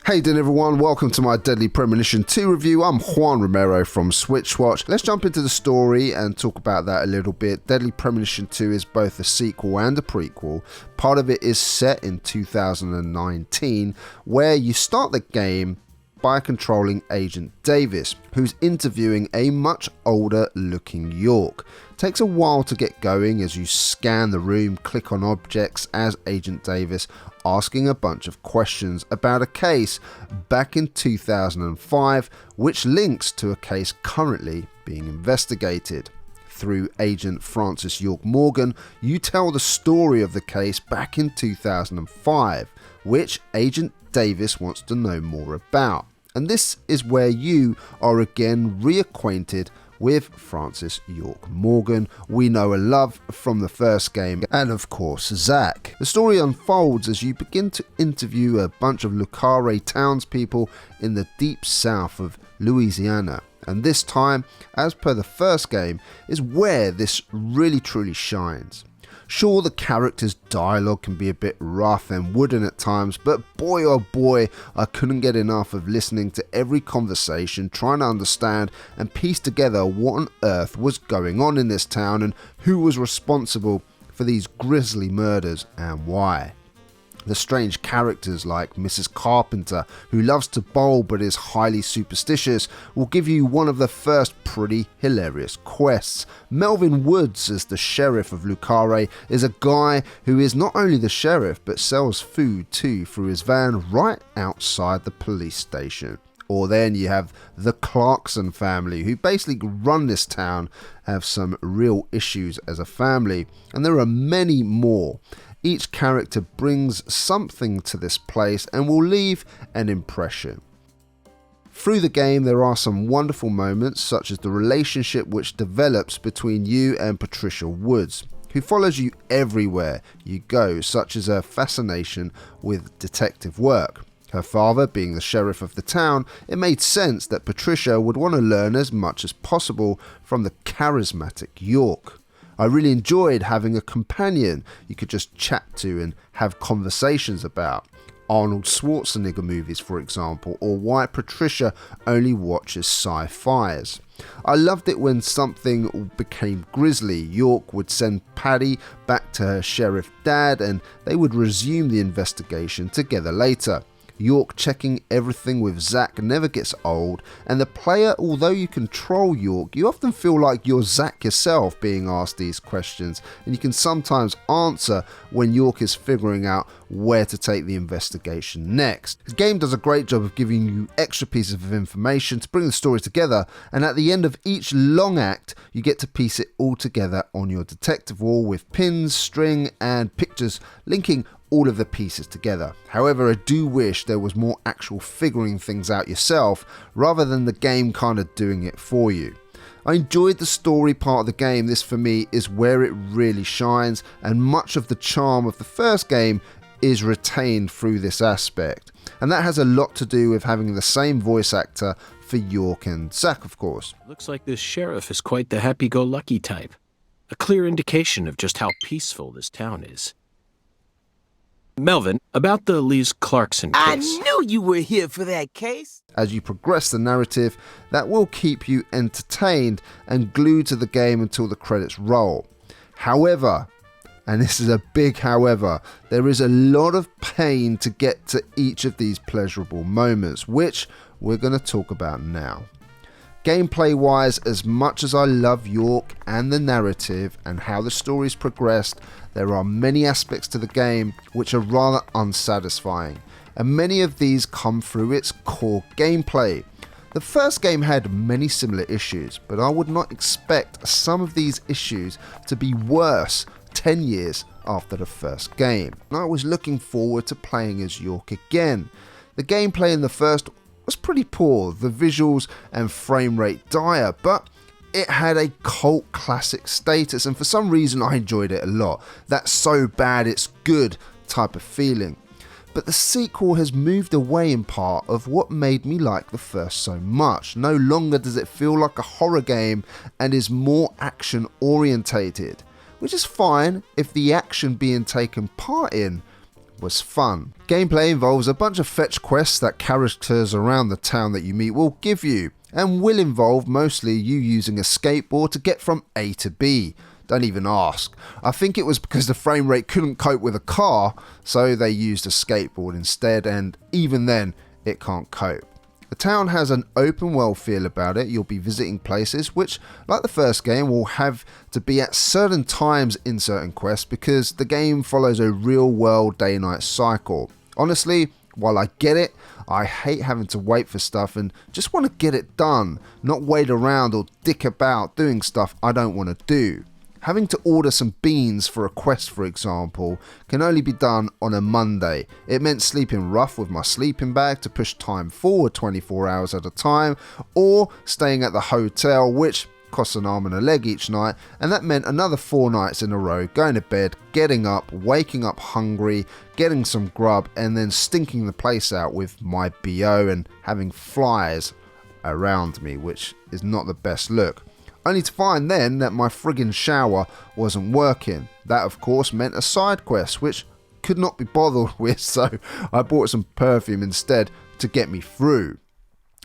Hey then everyone, welcome to my Deadly Premonition 2 review. I'm Juan Romero from SwitchWatch. Let's jump into the story and talk about that a little bit. Deadly Premonition 2 is both a sequel and a prequel. Part of it is set in 2019, where you start the game by controlling Agent Davis, who's interviewing a much older looking York. Takes a while to get going as you scan the room, click on objects as Agent Davis, asking a bunch of questions about a case back in 2005, which links to a case currently being investigated. Through Agent Francis York Morgan, you tell the story of the case back in 2005, which Agent Davis wants to know more about. And this is where you are again reacquainted with Francis York Morgan. We know and love from the first game, and of course Zach. The story unfolds as you begin to interview a bunch of Le Carre townspeople in the deep south of Louisiana. And this time, as per the first game, is where this really truly shines. Sure, the characters' dialogue can be a bit rough and wooden at times, but boy oh boy, I couldn't get enough of listening to every conversation, trying to understand and piece together what on earth was going on in this town and who was responsible for these grisly murders and why. The strange characters like Mrs. Carpenter, who loves to bowl but is highly superstitious, will give you one of the first pretty hilarious quests. Melvin Woods as the sheriff of Le Carre is a guy who is not only the sheriff but sells food too through his van right outside the police station. Or then you have the Clarkson family, who basically run this town, have some real issues as a family, and there are many more. Each character brings something to this place and will leave an impression. Through the game there are some wonderful moments, such as the relationship which develops between you and Patricia Woods, who follows you everywhere you go, such as her fascination with detective work. Her father being the sheriff of the town, it made sense that Patricia would want to learn as much as possible from the charismatic York. I really enjoyed having a companion you could just chat to and have conversations about. Arnold Schwarzenegger movies, for example, or why Patricia only watches sci-fis. I loved it when something became grisly. York would send Patty back to her sheriff dad and they would resume the investigation together later. York checking everything with Zach never gets old, and the player, although you control York, you often feel like you're Zach yourself being asked these questions, and you can sometimes answer when York is figuring out where to take the investigation next. The game does a great job of giving you extra pieces of information to bring the story together, and at the end of each long act you get to piece it all together on your detective wall with pins, string and pictures linking all of the pieces together. However, I do wish there was more actual figuring things out yourself rather than the game kind of doing it for you. I enjoyed the story part of the game. This for me is where it really shines, and much of the charm of the first game is retained through this aspect. And that has a lot to do with having the same voice actor for York and Zack, of course. Looks like this sheriff is quite the happy-go-lucky type. A clear indication of just how peaceful this town is. Melvin, about the Liz Clarkson case. I knew you were here for that case. As you progress the narrative, that will keep you entertained and glued to the game until the credits roll. However, and this is a big however, there is a lot of pain to get to each of these pleasurable moments, which we're going to talk about now. Gameplay wise, as much as I love York and the narrative and how the story's progressed, there are many aspects to the game which are rather unsatisfying, and many of these come through its core gameplay. The first game had many similar issues, but I would not expect some of these issues to be worse 10 years after the first game. I was looking forward to playing as York again. The gameplay in the first was pretty poor, the visuals and frame rate dire, but it had a cult classic status, and for some reason I enjoyed it a lot. That so bad it's good type of feeling. But the sequel has moved away in part of what made me like the first so much. No longer does it feel like a horror game and is more action orientated, which is fine if the action being taken part in was fun. Gameplay involves a bunch of fetch quests that characters around the town that you meet will give you, and will involve mostly you using a skateboard to get from A to B. Don't even ask. I think it was because the frame rate couldn't cope with a car, so they used a skateboard instead, and even then, it can't cope. The town has an open world feel about it. You'll be visiting places which, like the first game, will have to be at certain times in certain quests because the game follows a real world day-night cycle. Honestly, while I get it, I hate having to wait for stuff and just want to get it done, not wait around or dick about doing stuff I don't want to do. Having to order some beans for a quest, for example, can only be done on a Monday. It meant sleeping rough with my sleeping bag to push time forward 24 hours at a time, or staying at the hotel, which costs an arm and a leg each night, and that meant another 4 nights in a row, going to bed, getting up, waking up hungry, getting some grub, and then stinking the place out with my BO and having flies around me, which is not the best look. Only to find then that my friggin' shower wasn't working. That of course meant a side quest, which could not be bothered with, so I bought some perfume instead to get me through.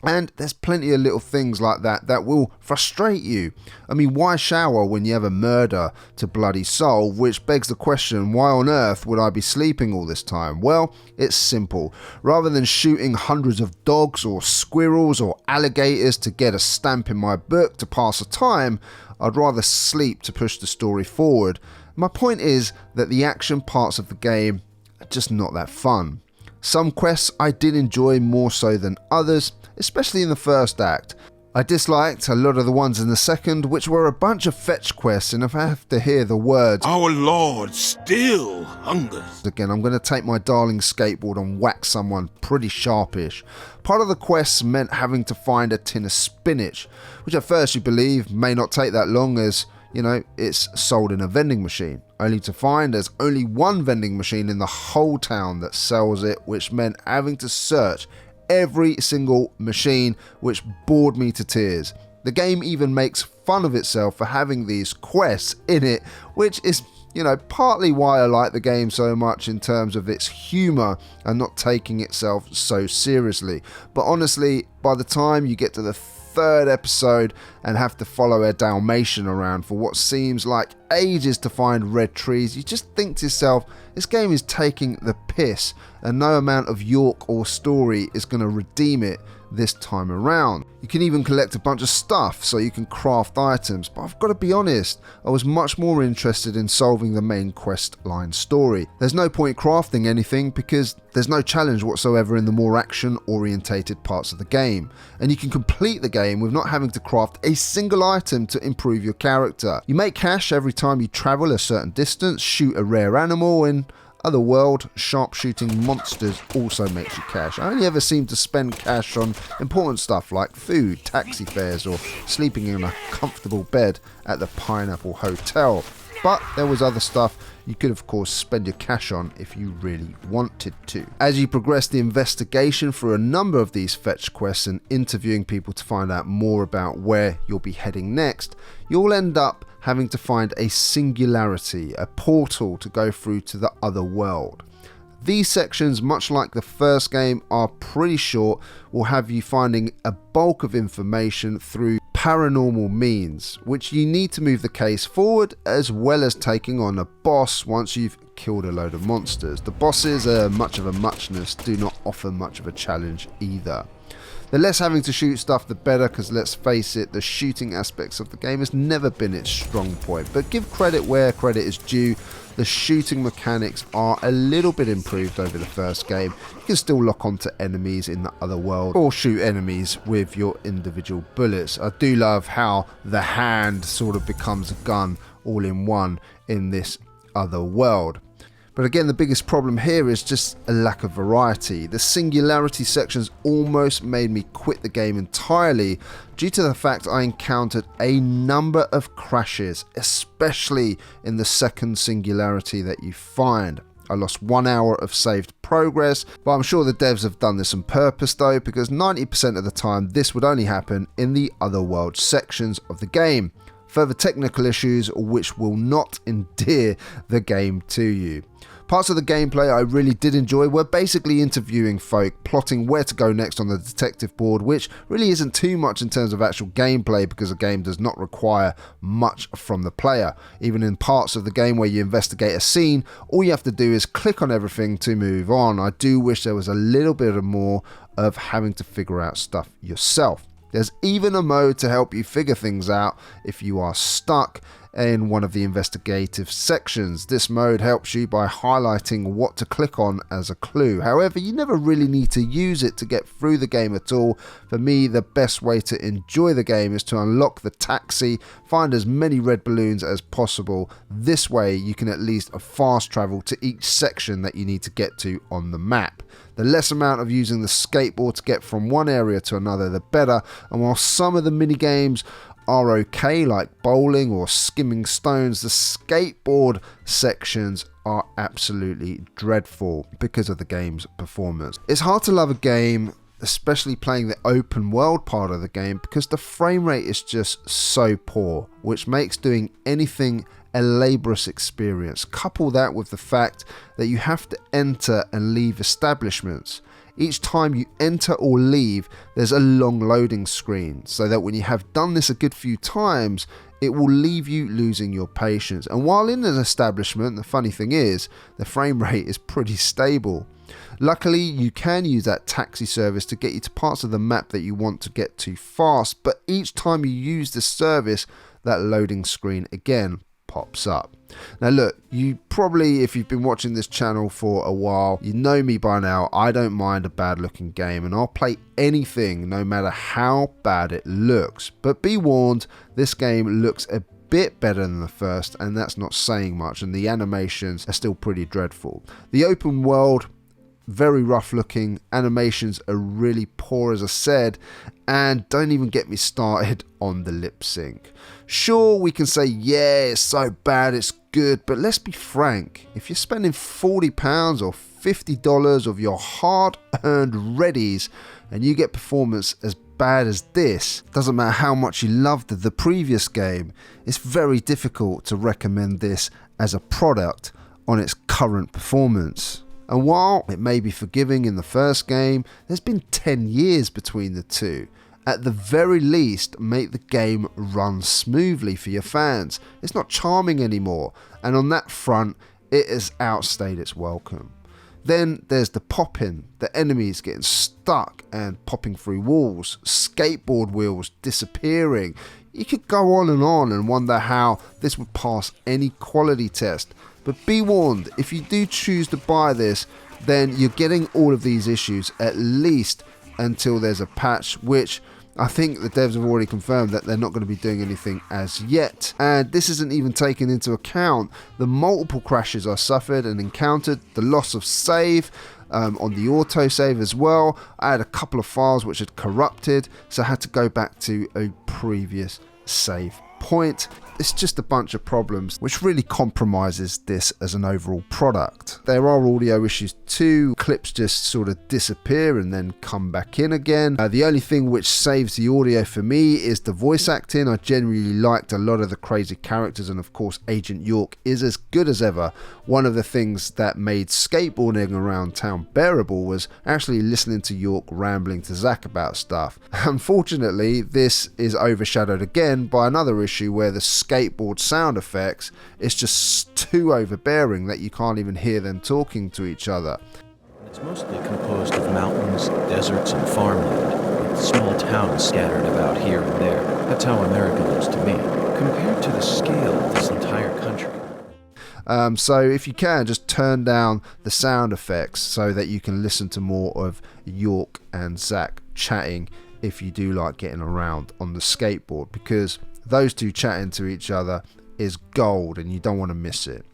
And there's plenty of little things like that will frustrate you. I mean, why shower when you have a murder to bloody solve? Which begs the question, why on earth would I be sleeping all this time? Well, it's simple. Rather than shooting hundreds of dogs or squirrels or alligators to get a stamp in my book to pass the time, I'd rather sleep to push the story forward. My point is that the action parts of the game are just not that fun. Some quests I did enjoy more so than others, especially in the first act. I disliked a lot of the ones in the second, which were a bunch of fetch quests, and if I have to hear the words "Our Lord still hungers" again, I'm going to take my darling skateboard and whack someone pretty sharpish. Part of the quests meant having to find a tin of spinach, which at first you believe may not take that long as, you know, it's sold in a vending machine, only to find there's only one vending machine in the whole town that sells it, which meant having to search every single machine, which bored me to tears. The game even makes fun of itself for having these quests in it, which is, you know, partly why I like the game so much in terms of its humour and not taking itself so seriously. But honestly, by the time you get to the third episode and have to follow a Dalmatian around for what seems like ages to find red trees, you just think to yourself, this game is taking the piss and no amount of York or story is going to redeem it this time around. You can even collect a bunch of stuff so you can craft items, but I've got to be honest, I was much more interested in solving the main quest line story. There's no point crafting anything because there's no challenge whatsoever in the more action orientated parts of the game, and you can complete the game with not having to craft a single item to improve your character. You make cash every time you travel a certain distance, shoot a rare animal, and Otherworld, sharpshooting monsters also makes you cash. I only ever seem to spend cash on important stuff like food, taxi fares, or sleeping in a comfortable bed at the Pineapple Hotel. But there was other stuff you could of course spend your cash on if you really wanted to. As you progress the investigation through a number of these fetch quests and interviewing people to find out more about where you'll be heading next, you'll end up having to find a singularity, a portal to go through to the other world. These sections, much like the first game, are pretty short, will have you finding a bulk of information through paranormal means, which you need to move the case forward, as well as taking on a boss once you've killed a load of monsters. The bosses are much of a muchness, do not offer much of a challenge either. The less having to shoot stuff, the better, because let's face it, the shooting aspects of the game has never been its strong point. But give credit where credit is due, the shooting mechanics are a little bit improved over the first game. You can still lock onto enemies in the other world or shoot enemies with your individual bullets. I do love how the hand sort of becomes a gun all in one in this other world. But again, the biggest problem here is just a lack of variety. The singularity sections almost made me quit the game entirely due to the fact I encountered a number of crashes, especially in the second singularity that you find. I lost 1 hour of saved progress, but I'm sure the devs have done this on purpose though, because 90% of the time this would only happen in the otherworld sections of the game. further technical issues which will not endear the game to you. Parts of the gameplay I really did enjoy were basically interviewing folk, plotting where to go next on the detective board, which really isn't too much in terms of actual gameplay because the game does not require much from the player. Even in parts of the game where you investigate a scene, all you have to do is click on everything to move on. I do wish there was a little bit more of having to figure out stuff yourself. There's even a mode to help you figure things out if you are stuck in one of the investigative sections. This mode helps you by highlighting what to click on as a clue. However, you never really need to use it to get through the game at all. For me, the best way to enjoy the game is to unlock the taxi, find as many red balloons as possible. This way you can at least fast travel to each section that you need to get to on the map. The less amount of using the skateboard to get from one area to another, the better. And while some of the mini games are okay, like bowling or skimming stones, the skateboard sections are absolutely dreadful because of the game's performance. It's hard to love a game, especially playing the open world part of the game, because the frame rate is just so poor, which makes doing anything a laborious experience. Couple that with the fact that you have to enter and leave establishments. Each time you enter or leave, there's a long loading screen, so that when you have done this a good few times, it will leave you losing your patience. And while in an establishment, the funny thing is, the frame rate is pretty stable. Luckily, you can use that taxi service to get you to parts of the map that you want to get to fast, but each time you use this service, that loading screen again pops up. Now look, you probably, if you've been watching this channel for a while, you know me by now. I don't mind a bad looking game and I'll play anything no matter how bad it looks. But be warned, this game looks a bit better than the first, and that's not saying much, and the animations are still pretty dreadful. The open world, very rough looking, animations are really poor as I said, and don't even get me started on the lip sync. Sure, we can say, yeah, it's so bad, it's good, but let's be frank, if you're spending £40 or $50 of your hard-earned readies and you get performance as bad as this, doesn't matter how much you loved the previous game, it's very difficult to recommend this as a product on its current performance. And while it may be forgiving in the first game, there's been 10 years between the two. At the very least, make the game run smoothly for your fans. It's not charming anymore, and on that front, it has outstayed its welcome. Then there's the popping, the enemies getting stuck and popping through walls, skateboard wheels disappearing. You could go on and wonder how this would pass any quality test. But be warned, if you do choose to buy this, then you're getting all of these issues at least until there's a patch, which I think the devs have already confirmed that they're not going to be doing anything as yet. And this isn't even taking into account the multiple crashes I suffered and encountered, the loss of save on the autosave as well. I had a couple of files which had corrupted, so I had to go back to a previous save point. It's just a bunch of problems which really compromises this as an overall product. There are audio issues too. Clips just sort of disappear and then come back in again. The only thing which saves the audio for me is the voice acting. I genuinely liked a lot of the crazy characters, and of course Agent York is as good as ever. One of the things that made skateboarding around town bearable was actually listening to York rambling to Zach about stuff. Unfortunately, this is overshadowed again by another issue where the skateboard sound effects is just too overbearing that you can't even hear them talking to each other. It's mostly composed of mountains, deserts, and farmland, with small towns scattered about here and there. That's how America looks to me, compared to the scale of this entire country. So if you can, just turn down the sound effects so that you can listen to more of York and Zach chatting if you do like getting around on the skateboard, because those two chatting to each other is gold and you don't want to miss it.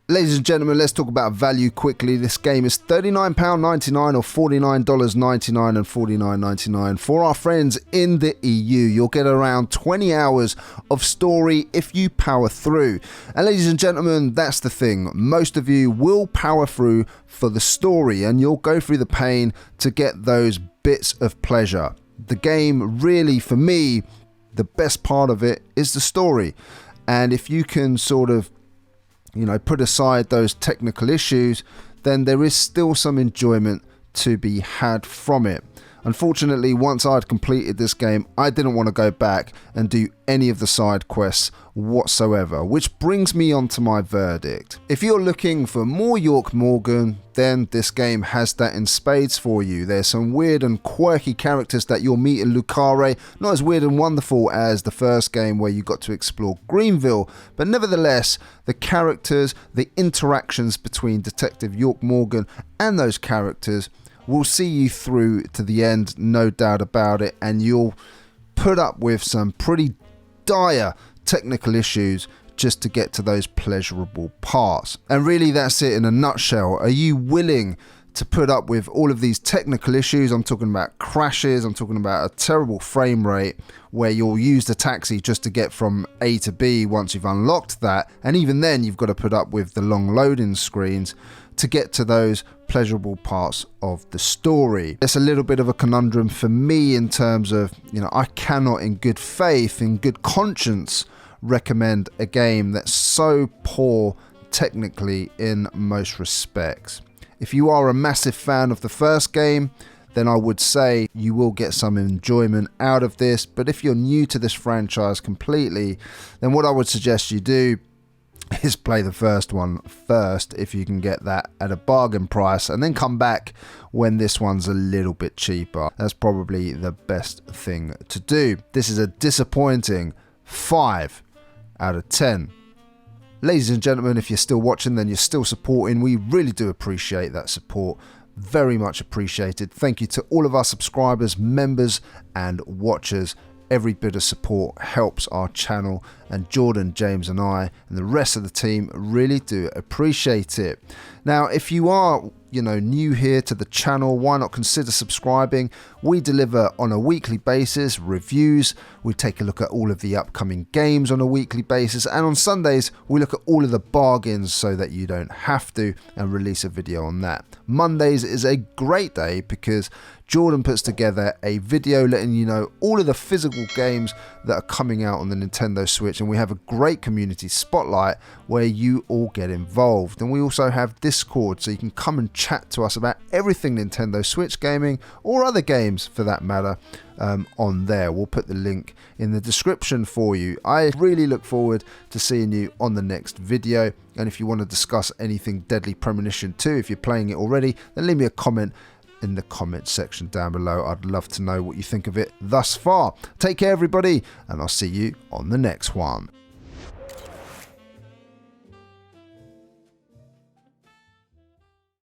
Ladies and gentlemen, let's talk about value quickly. This game is £39.99 or $49.99 and $49.99. For our friends in the EU, you'll get around 20 hours of story if you power through. And ladies and gentlemen, that's the thing. Most of you will power through for the story and you'll go through the pain to get those bits of pleasure. The game really, for me, the best part of it is the story. And if you can sort of, put aside those technical issues, then there is still some enjoyment to be had from it. Unfortunately, once I'd completed this game, I didn't want to go back and do any of the side quests whatsoever, which brings me on to my verdict. If you're looking for more York Morgan, then this game has that in spades for you. There's some weird and quirky characters that you'll meet in Lucare, not as weird and wonderful as the first game where you got to explore Greenville, but nevertheless, the characters, the interactions between Detective York Morgan and those characters will see you through to the end, no doubt about it, and you'll put up with some pretty dire technical issues just to get to those pleasurable parts. And really, that's it in a nutshell. Are you willing to put up with all of these technical issues? I'm talking about crashes, I'm talking about a terrible frame rate where you'll use the taxi just to get from A to B once you've unlocked that, and even then you've got to put up with the long loading screens to get to those pleasurable parts of the story. It's a little bit of a conundrum for me in terms of, I cannot in good faith, in good conscience, recommend a game that's so poor technically in most respects. If you are a massive fan of the first game, then I would say you will get some enjoyment out of this. But if you're new to this franchise completely, then what I would suggest you do is play the first one first if you can get that at a bargain price, and then come back when this one's a little bit cheaper. That's probably the best thing to do. This is a disappointing 5 out of 10. Ladies and gentlemen, if you're still watching, then you're still supporting. We really do appreciate that support. Very much appreciated. Thank you to all of our subscribers, members and watchers. Every bit of support helps our channel, and Jordan, James and I and the rest of the team really do appreciate it. Now, if you are new here to the channel, why not consider subscribing? We deliver on a weekly basis reviews. We take a look at all of the upcoming games on a weekly basis, and on Sundays we look at all of the bargains so that you don't have to, and release a video on that. Mondays is a great day because Jordan puts together a video letting you know all of the physical games that are coming out on the Nintendo Switch, and we have a great community spotlight where you all get involved. And we also have Discord, so you can come and chat to us about everything Nintendo Switch gaming, or other games for that matter, on there. We'll put the link in the description for you. I really look forward to seeing you on the next video, and if you want to discuss anything Deadly Premonition 2, if you're playing it already, then leave me a comment in the comment section down below. I'd love to know what you think of it thus far. Take care everybody, and I'll see you on the next one.